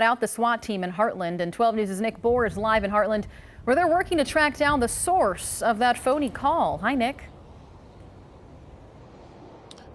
Out the SWAT team in Heartland, and 12 News' Nick Bohr is live in Heartland, where they're working to track down the source of that phony call. Hi, Nick.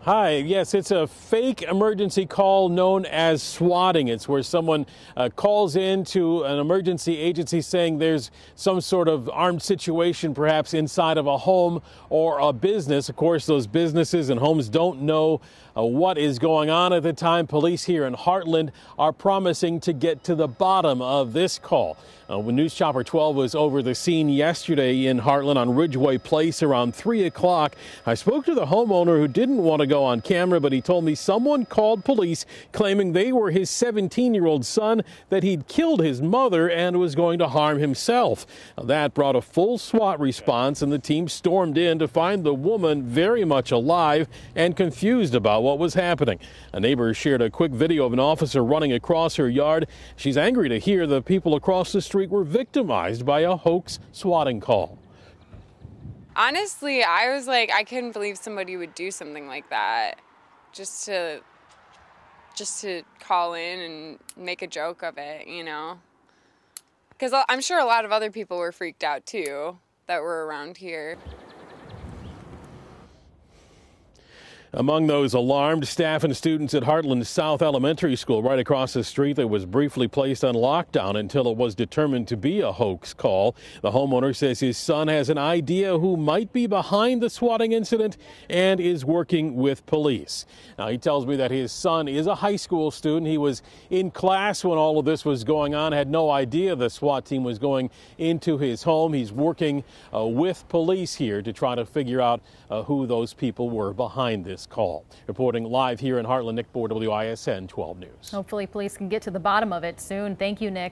Hi, yes, it's a fake emergency call known as swatting. It's where someone calls in to an emergency agency saying there's some sort of armed situation, perhaps inside of a home or a business. Of course, those businesses and homes don't know what is going on at the time. Police here in Heartland are promising to get to the bottom of this call. When News Chopper 12 was over the scene yesterday in Heartland on Ridgeway Place around 3 o'clock, I spoke to the homeowner who didn't want to go on camera, but he told me someone called police claiming they were his 17-year-old son, that he'd killed his mother and was going to harm himself. That brought a full SWAT response, and the team stormed in to find the woman very much alive and confused about what was happening. A neighbor shared a quick video of an officer running across her yard. She's angry to hear the people across the street were victimized by a hoax swatting call. Honestly, I was like, I couldn't believe somebody would do something like that, just to call in and make a joke of it, you know? Because I'm sure a lot of other people were freaked out too that were around here. Among those alarmed, staff and students at Heartland South Elementary School right across the street that was briefly placed on lockdown until it was determined to be a hoax call. The homeowner says his son has an idea who might be behind the swatting incident and is working with police. Now, he tells me that his son is a high school student. He was in class when all of this was going on, had no idea the SWAT team was going into his home. He's working with police here to try to figure out who those people were behind this call. Reporting live here in Heartland, Nick Bohr, WISN 12 News. Hopefully police can get to the bottom of it soon. Thank you, Nick.